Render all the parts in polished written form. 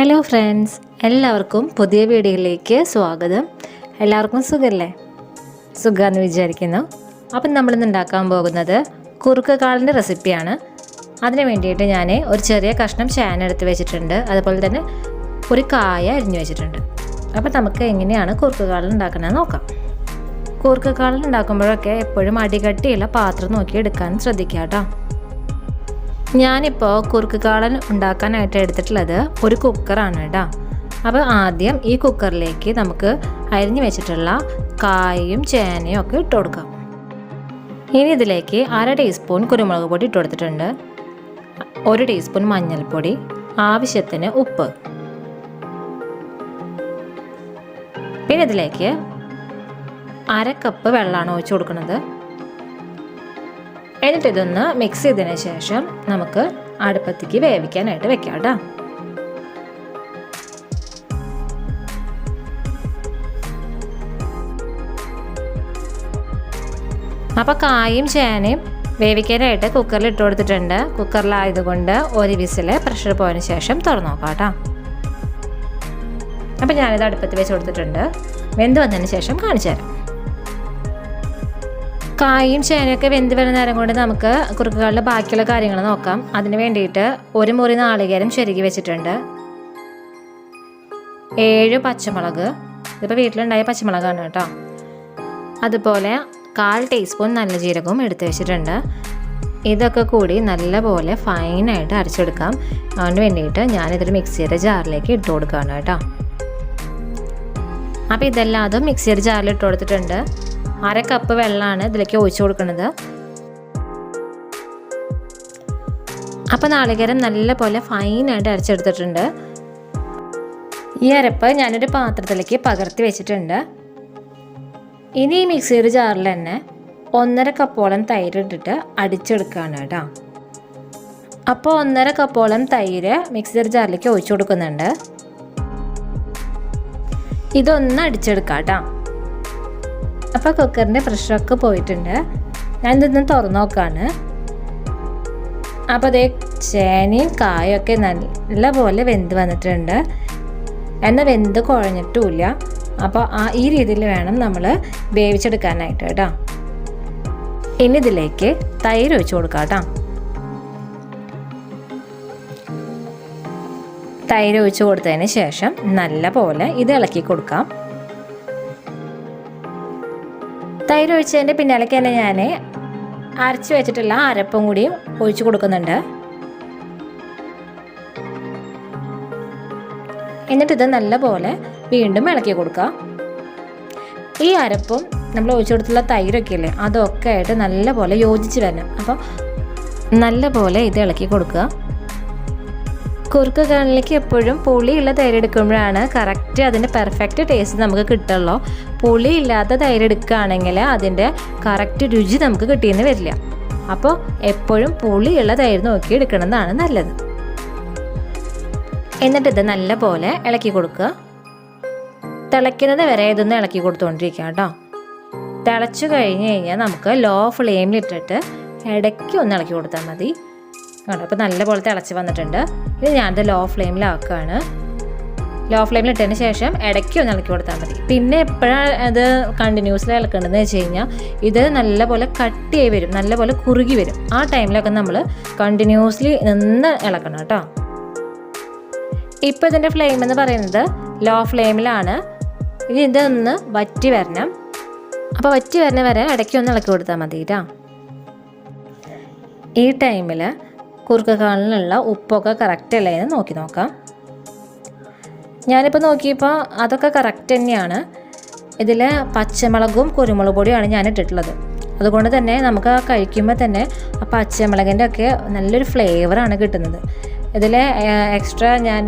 Hello friends, എല്ലാവർക്കും പുതിയ വീഡിയോയിലേക്ക് സ്വാഗതം. എല്ലാവർക്കും സുഖമല്ലേ? സുഖമെന്ന് വിചാരിക്കുന്നു. അപ്പം നമ്മളിന്ന് ഉണ്ടാക്കാൻ പോകുന്നത് കുറുക്ക് കാളൻ്റെ റെസിപ്പിയാണ്. അതിന് വേണ്ടിയിട്ട് ഞാൻ ഒരു ചെറിയ കഷ്ണം ചേന എടുത്ത് വെച്ചിട്ടുണ്ട്. അതുപോലെ തന്നെ ഒരു കായ അരിഞ്ഞു വെച്ചിട്ടുണ്ട്. അപ്പം നമുക്ക് എങ്ങനെയാണ് കുറുക്ക് കാളൻ ഉണ്ടാക്കണമെന്ന് നോക്കാം. കുറുക്ക് കാളൻ ഉണ്ടാക്കുമ്പോഴൊക്കെ എപ്പോഴും അടികട്ടിയുള്ള പാത്രം നോക്കി എടുക്കാൻ ശ്രദ്ധിക്കുക കേട്ടോ. ഞാനിപ്പോൾ കുറുക്ക് കാളൻ ഉണ്ടാക്കാനായിട്ട് എടുത്തിട്ടുള്ളത് ഒരു കുക്കറാണ് കേട്ടോ. അപ്പോൾ ആദ്യം ഈ കുക്കറിലേക്ക് നമുക്ക് അരിഞ്ഞു വെച്ചിട്ടുള്ള കായയും ചേനയും ഒക്കെ ഇട്ട് കൊടുക്കാം. ഇനി ഇതിലേക്ക് 1/2 ടീസ്പൂൺ കുരുമുളക് പൊടി ഇട്ട് കൊടുത്തിട്ടുണ്ട്, 1 ടീസ്പൂൺ മഞ്ഞൾപ്പൊടി, ആവശ്യത്തിന് ഉപ്പ്. പിന്നെ ഇതിലേക്ക് 1/2 കപ്പ് വെള്ളമാണ് ഒഴിച്ചു കൊടുക്കുന്നത്. എന്നിട്ട് ഇതൊന്ന് മിക്സ് ചെയ്തതിന് ശേഷം നമുക്ക് അടുപ്പത്തേക്ക് വേവിക്കാനായിട്ട് വെക്കാം കേട്ടോ. അപ്പോൾ കായും ചേനയും വേവിക്കാനായിട്ട് കുക്കറിൽ ഇട്ട് കൊടുത്തിട്ടുണ്ട്. കുക്കറിലായതുകൊണ്ട് ഒരു വിസിൽ പ്രഷർ പോയതിന് ശേഷം തുറന്നു നോക്കാം കേട്ടോ. അപ്പോൾ ഞാനിത് അടുപ്പത്ത് വെച്ച് കൊടുത്തിട്ടുണ്ട്. വെന്ത് വന്നതിന് ശേഷം കാണിച്ചു തരാം. കായും ചേനയൊക്കെ വെന്ത് വരുന്ന നേരം കൊണ്ട് നമുക്ക് കുറുക്കുകളിലെ ബാക്കിയുള്ള കാര്യങ്ങൾ നോക്കാം. അതിന് വേണ്ടിയിട്ട് 1 മുറി നാളികേരം ചെരുകി വെച്ചിട്ടുണ്ട്, 7 പച്ചമുളക്, ഇതിപ്പോൾ വീട്ടിലുണ്ടായ പച്ചമുളകാണ് കേട്ടോ. അതുപോലെ 1/4 ടീസ്പൂൺ നല്ല ജീരകവും എടുത്ത് വെച്ചിട്ടുണ്ട്. ഇതൊക്കെ കൂടി നല്ലപോലെ ഫൈനായിട്ട് അരച്ചെടുക്കാം. അതിന് വേണ്ടിയിട്ട് ഞാനിതൊരു മിക്സിയുടെ ജാറിലേക്ക് ഇട്ട് കൊടുക്കുകയാണ് കേട്ടോ. അപ്പോൾ ഇതെല്ലാം അതും മിക്സിയുടെ ജാറിൽ ഇട്ട് കൊടുത്തിട്ടുണ്ട്. 1/2 കപ്പ് വെള്ളമാണ് ഇതിലേക്ക് ഒഴിച്ചു കൊടുക്കുന്നത്. അപ്പോൾ നാളികേരം നല്ലപോലെ ഫൈനായിട്ട് അരച്ചെടുത്തിട്ടുണ്ട്. ഈ അരപ്പ് ഞാനൊരു പാത്രത്തിലേക്ക് പകർത്തി വെച്ചിട്ടുണ്ട്. ഇനി ഈ മിക്സിയുടെ ജാറിൽ തന്നെ 1/2 കപ്പോളം തൈര് ഇട്ടിട്ട് അടിച്ചെടുക്കുകയാണ് കേട്ടോ. അപ്പോൾ 1/2 കപ്പോളം തൈര് മിക്സിയുടെ ജാറിലേക്ക് ഒഴിച്ചു കൊടുക്കുന്നുണ്ട്. ഇതൊന്ന് അടിച്ചെടുക്കാം കേട്ടോ. അപ്പോൾ കുക്കറിൻ്റെ പ്രഷറൊക്കെ പോയിട്ടുണ്ട്. ഞാനിതൊന്ന് തുറന്നു നോക്കുകയാണ്. അപ്പോൾ അതേ ചേനയും കായൊക്കെ നല്ലപോലെ വെന്ത് വന്നിട്ടുണ്ട്. എന്നാൽ വെന്ത് കുഴഞ്ഞിട്ടുമില്ല. അപ്പോൾ ഈ രീതിയിൽ വേണം നമ്മൾ വേവിച്ചെടുക്കാനായിട്ട് കേട്ടോ. ഇനി ഇതിലേക്ക് തൈര് ഒഴിച്ച് കൊടുക്കാം കേട്ടോ. തൈര് ഒഴിച്ച് കൊടുത്തതിന് ശേഷം നല്ലപോലെ ഇത് ഇളക്കി കൊടുക്കാം. തൈര് ഒഴിച്ചതിൻ്റെ പിന്നാലേക്ക് തന്നെ ഞാൻ അരച്ച് വെച്ചിട്ടുള്ള അരപ്പും കൂടിയും ഒഴിച്ചു കൊടുക്കുന്നുണ്ട്. എന്നിട്ടിത് നല്ലപോലെ വീണ്ടും ഇളക്കി കൊടുക്കുക. ഈ അരപ്പും നമ്മൾ ഒഴിച്ചു കൊടുത്തുള്ള തൈരൊക്കെ ഇല്ലേ, അതൊക്കെ ആയിട്ട് നല്ലപോലെ യോജിച്ച് വരണം. അപ്പോൾ നല്ലപോലെ ഇത് ഇളക്കി കൊടുക്കുക. കുറുക്ക് കാളനിലേക്ക് എപ്പോഴും പുളിയുള്ള തൈര് എടുക്കുമ്പോഴാണ് കറക്റ്റ് അതിൻ്റെ പെർഫെക്റ്റ് ടേസ്റ്റ് നമുക്ക് കിട്ടുള്ളൂ. പുളി ഇല്ലാത്ത തൈര് എടുക്കുകയാണെങ്കിൽ അതിൻ്റെ കറക്റ്റ് രുചി നമുക്ക് കിട്ടിയെന്ന് വരില്ല. അപ്പോൾ എപ്പോഴും പുളിയുള്ള തൈര് നോക്കി എടുക്കണമെന്നാണ് നല്ലത്. എന്നിട്ടിത് നല്ലപോലെ ഇളക്കി കൊടുക്കുക. തിളയ്ക്കുന്നത് വരെ ഇതൊന്ന് ഇളക്കി കൊടുത്തുകൊണ്ടിരിക്കുക കേട്ടോ. തിളച്ചു കഴിഞ്ഞ് കഴിഞ്ഞാൽ നമുക്ക് ലോ ഫ്ലെയിമിലിട്ടിട്ട് ഇടയ്ക്ക് ഒന്ന് ഇളക്കി കൊടുത്താൽ മതി കേട്ടോ. അപ്പോൾ നല്ലപോലെ തിളച്ച് വന്നിട്ടുണ്ട്. ഇത് ഞാനത് ലോ ഫ്ലെയിമിലാക്കുകയാണ്. ലോ ഫ്ലെയിമിലിട്ടതിന് ശേഷം ഇടയ്ക്ക് ഒന്ന് ഇളക്കി കൊടുത്താൽ മതി. പിന്നെ എപ്പോഴാണ് അത് കണ്ടിന്യൂസ്ലി ഇളക്കേണ്ടതെന്ന് വെച്ച് കഴിഞ്ഞാൽ ഇത് നല്ലപോലെ കട്ടിയായി വരും, നല്ലപോലെ കുറുകി വരും. ആ ടൈമിലൊക്കെ നമ്മൾ കണ്ടിന്യൂസ്ലി നിന്ന് ഇളക്കണം കേട്ടോ. ഇപ്പോൾ ഇതിൻ്റെ ഫ്ലെയിം എന്ന് പറയുന്നത് ലോ ഫ്ലെയിമിലാണ്. ഇനി ഇതൊന്ന് വറ്റി വരണം. അപ്പോൾ വറ്റി വരുന്ന വരെ ഇടയ്ക്ക് ഒന്ന് ഇളക്കി കൊടുത്താൽ മതി കേട്ടോ. ഈ ടൈമിൽ കുറുക്ക് കാളനിലുള്ള ഉപ്പൊക്കെ കറക്റ്റ് അല്ലേ എന്ന് നോക്കാം. ഞാനിപ്പോൾ നോക്കിയപ്പോൾ അതൊക്കെ കറക്റ്റ് തന്നെയാണ്. ഇതിൽ പച്ചമുളകും കുരുമുളക് പൊടിയാണ് ഞാൻ ഇട്ടിട്ടുള്ളത്. അതുകൊണ്ട് തന്നെ നമുക്ക് കഴിക്കുമ്പോൾ തന്നെ ആ പച്ചമുളകിൻ്റെ ഒക്കെ നല്ലൊരു ഫ്ലേവറാണ് കിട്ടുന്നത്. ഇതിൽ എക്സ്ട്രാ ഞാൻ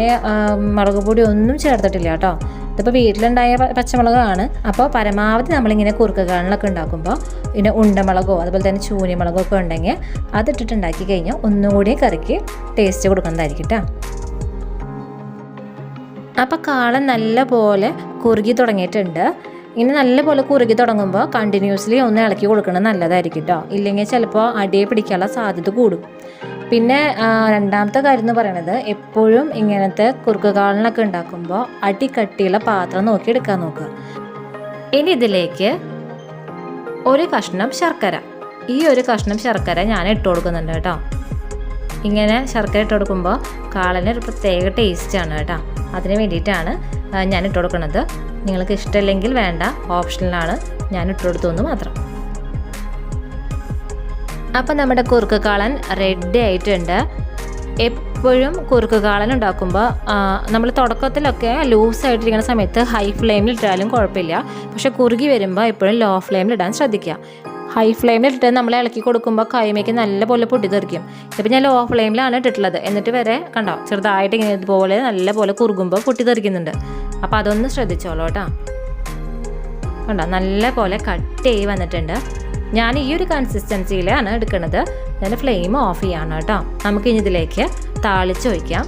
മുളക് പൊടി ഒന്നും ചേർത്തിട്ടില്ല കേട്ടോ. ഇതിപ്പോൾ വീട്ടിലുണ്ടായ പച്ചമുളകാണ്. അപ്പോൾ പരമാവധി നമ്മളിങ്ങനെ കുറുക്ക് കാളനൊക്കെ ഉണ്ടാക്കുമ്പോൾ പിന്നെ ഉണ്ടമുളകോ അതുപോലെ തന്നെ ചൂനിമുളകോ ഒക്കെ ഉണ്ടെങ്കിൽ അതിട്ടിട്ട് ഉണ്ടാക്കി കഴിഞ്ഞാൽ ഒന്നുകൂടി കറിക്ക് ടേസ്റ്റ് കൊടുക്കുന്നതായിരിക്കും കേട്ടോ. അപ്പോൾ കാളൻ നല്ലപോലെ കുറുകി തുടങ്ങിയിട്ടുണ്ട്. ഇനി നല്ലപോലെ കുറുകി തുടങ്ങുമ്പോൾ കണ്ടിന്യൂസ്ലി ഒന്ന് ഇളക്കി കൊടുക്കുന്നത് നല്ലതായിരിക്കും കേട്ടോ. ഇല്ലെങ്കിൽ ചിലപ്പോൾ അടിയെ പിടിക്കാനുള്ള സാധ്യത കൂടും. പിന്നെ രണ്ടാമത്തെ കാര്യം എന്ന് പറയുന്നത് എപ്പോഴും ഇങ്ങനത്തെ കുറുക്ക് കാളനൊക്കെ ഉണ്ടാക്കുമ്പോൾ അടിക്കട്ടിയുള്ള പാത്രം നോക്കി എടുക്കാൻ നോക്കുക. ഇനി ഇതിലേക്ക് ഒരു കഷ്ണം ശർക്കര, ഈ ഒരു കഷ്ണം ശർക്കര ഞാൻ ഇട്ട് കൊടുക്കുന്നുണ്ട് കേട്ടോ. ഇങ്ങനെ ശർക്കര ഇട്ട് കൊടുക്കുമ്പോൾ കാളന് ഒരു പ്രത്യേക ടേസ്റ്റാണ് കേട്ടോ. അതിന് വേണ്ടിയിട്ടാണ് ഞാൻ ഇട്ട് കൊടുക്കുന്നത്. നിങ്ങൾക്ക് ഇഷ്ടമില്ലെങ്കിൽ വേണ്ട, ഓപ്ഷനിലാണ്, ഞാൻ ഇട്ട് കൊടുത്തു എന്ന് മാത്രം. അപ്പം നമ്മുടെ കുറുക്ക് കാളൻ റെഡി ആയിട്ടുണ്ട്. എപ്പോഴും കുറുക്ക് കാളൻ ഉണ്ടാക്കുമ്പോൾ നമ്മൾ തുടക്കത്തിലൊക്കെ ലൂസായിട്ടിരിക്കുന്ന സമയത്ത് ഹൈ ഫ്ലെയിമിൽ ഇട്ടാലും കുഴപ്പമില്ല. പക്ഷെ കുറുകി വരുമ്പോൾ എപ്പോഴും ലോ ഫ്ലെയിമിൽ ഇടാൻ ശ്രദ്ധിക്കുക. ഹൈ ഫ്ലെയിമിൽ ഇട്ട് നമ്മൾ ഇളക്കി കൊടുക്കുമ്പോൾ കൈമയ്ക്ക് നല്ലപോലെ പൊട്ടിത്തെറിക്കും. ഇപ്പം ഞാൻ ലോ ഫ്ലെയിമിലാണ് ഇട്ടിട്ടുള്ളത്. എന്നിട്ട് വരെ കണ്ടോ ചെറുതായിട്ട് ഇങ്ങനെ ഇതുപോലെ നല്ലപോലെ കുറുകുമ്പോൾ പൊട്ടിത്തെറിക്കുന്നുണ്ട്. അപ്പോൾ അതൊന്ന് ശ്രദ്ധിച്ചോളൂ കേട്ടോ. കണ്ടോ നല്ലപോലെ കട്ട് ചെയ്ത് വന്നിട്ടുണ്ട്. ഞാൻ ഈ ഒരു കൺസിസ്റ്റൻസിയിലാണ് എടുക്കുന്നത്. ഞാൻ ഫ്ലെയിം ഓഫ് ചെയ്യാണ് കേട്ടോ. നമുക്ക് ഇനി ഇതിലേക്ക് താളിച്ച് വയ്ക്കാം.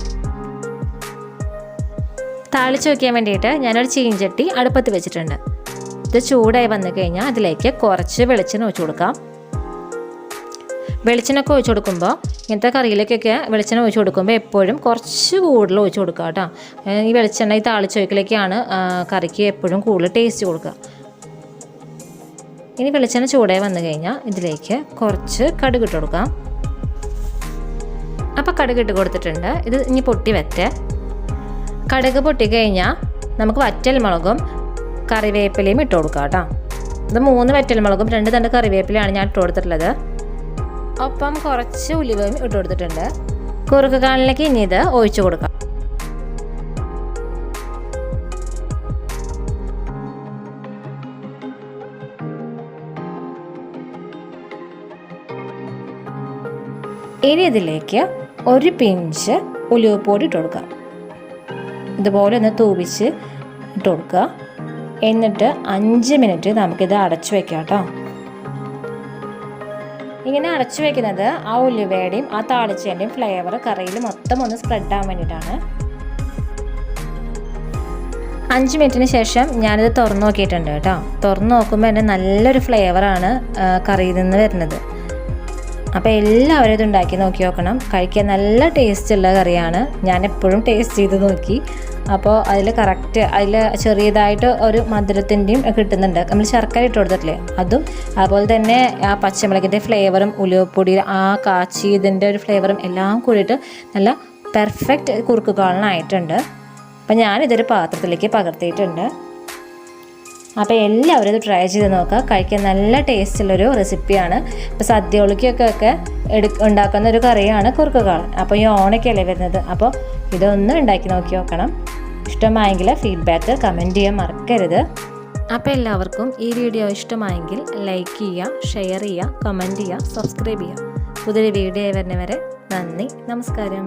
താളിച്ച് വയ്ക്കാൻ വേണ്ടിയിട്ട് ഞാനൊരു ചീഞ്ചട്ടി അടുപ്പത്ത് വെച്ചിട്ടുണ്ട്. ഇത് ചൂടായി വന്നു കഴിഞ്ഞാൽ അതിലേക്ക് കുറച്ച് വെളിച്ചെണ്ണ ഒഴിച്ചു കൊടുക്കാം. വെളിച്ചെണ്ണൊക്കെ ഒഴിച്ചു കൊടുക്കുമ്പോൾ ഇങ്ങനത്തെ കറിയിലേക്കൊക്കെ വെളിച്ചെണ്ണ ഒഴിച്ചു കൊടുക്കുമ്പോൾ എപ്പോഴും കുറച്ച് കൂടുതൽ ഒഴിച്ചു കൊടുക്കുക കേട്ടോ. ഈ വെളിച്ചെണ്ണ ഈ താളിച്ചൊഴിക്കലേക്കാണ് കറിക്ക് എപ്പോഴും കൂടുതൽ ടേസ്റ്റ് കൊടുക്കുക. ഇനി വെളിച്ചെണ്ണ ചൂടായി വന്നു കഴിഞ്ഞാൽ ഇതിലേക്ക് കുറച്ച് കടുക് ഇട്ട് കൊടുക്കാം. അപ്പോൾ കടുക് ഇട്ട് കൊടുത്തിട്ടുണ്ട്. ഇത് ഇനി പൊട്ടി വറ്റേ. കടുക് പൊട്ടിക്കഴിഞ്ഞാൽ നമുക്ക് വറ്റൽമുളകും കറിവേപ്പിലയും ഇട്ട് കൊടുക്കാം കേട്ടോ. ഇത് 3 വറ്റൽമുളകും 2 തണ്ട് കറിവേപ്പിലയാണ് ഞാൻ ഇട്ട് കൊടുത്തിട്ടുള്ളത്. ഒപ്പം കുറച്ച് ഉലുവയും ഇട്ട് കൊടുത്തിട്ടുണ്ട്. കുറുക്ക് കാളനിലേക്ക് ഇനി ഇത് ഒഴിച്ചു കൊടുക്കാം. ഇനി ഇതിലേക്ക് ഒരു പിഞ്ച് ഉലുവപ്പൊടി ഇട്ട് കൊടുക്കാം. ഇതുപോലെ ഒന്ന് തൂവിച്ച് ഇട്ട് കൊടുക്കുക. എന്നിട്ട് 5 മിനിറ്റ് നമുക്കിത് അടച്ചു വെക്കാം കേട്ടോ. ഇങ്ങനെ അടച്ചു വെക്കുന്നത് ആ ഉലുവയുടെയും ആ താളിച്ചതിൻ്റെയും ഫ്ലേവർ കറിയിൽ മൊത്തം ഒന്ന് സ്പ്രെഡ് ആവാൻ വേണ്ടിയിട്ടാണ്. 5 മിനിറ്റിന് ശേഷം ഞാനിത് തുറന്നു നോക്കിയിട്ടുണ്ട് കേട്ടോ. തുറന്നു നോക്കുമ്പോൾ എൻ്റെ നല്ലൊരു ഫ്ലേവറാണ് കറിയിൽ നിന്ന് വരുന്നത്. അപ്പോൾ എല്ലാവരും ഇത് ഉണ്ടാക്കി നോക്കി നോക്കണം. കഴിക്കാൻ നല്ല ടേസ്റ്റുള്ള കറിയാണ്. ഞാൻ എപ്പോഴും ടേസ്റ്റ് ചെയ്ത് നോക്കി. അപ്പോൾ അതിൽ കറക്റ്റ് അതിൽ ചെറിയതായിട്ട് ഒരു മധുരത്തിൻ്റെയും കിട്ടുന്നുണ്ട്. നമ്മൾ ശർക്കര ഇട്ട് കൊടുത്തിട്ടില്ലേ അതും, അതുപോലെ തന്നെ ആ പച്ചമുളകിൻ്റെ ഫ്ലേവറും ഉലുവപ്പൊടി ആ കാച്ചിയതിൻ്റെ ഒരു ഫ്ലേവറും എല്ലാം കൂടിയിട്ട് നല്ല പെർഫെക്റ്റ് കുറുക്ക് കാളനായിട്ടുണ്ട്. അപ്പോൾ ഞാനിതൊരു പാത്രത്തിലേക്ക് പകർത്തിയിട്ടുണ്ട്. അപ്പോൾ എല്ലാവരും ഇത് ട്രൈ ചെയ്ത് നോക്കുക. കഴിക്കാൻ നല്ല ടേസ്റ്റുള്ളൊരു റെസിപ്പിയാണ്. ഇപ്പോൾ സദ്യകൾക്കൊക്കെ ഉണ്ടാക്കുന്ന ഒരു കറിയാണ് കുറുക്ക് കാളൻ. അപ്പോൾ ഈ ഓണയ്ക്കല്ലേ വരുന്നത്. അപ്പോൾ ഇതൊന്ന് ഉണ്ടാക്കി നോക്കി നോക്കണം. ഇഷ്ടമായെങ്കിൽ ഫീഡ്ബാക്ക് കമൻറ്റ് ചെയ്യാൻ മറക്കരുത്. അപ്പോൾ എല്ലാവർക്കും ഈ വീഡിയോ ഇഷ്ടമായെങ്കിൽ ലൈക്ക് ചെയ്യുക, ഷെയർ ചെയ്യുക, കമൻറ്റ് ചെയ്യുക, സബ്സ്ക്രൈബ് ചെയ്യുക. പുതിയൊരു വീഡിയോ വരുന്നവരെ നന്ദി, നമസ്കാരം.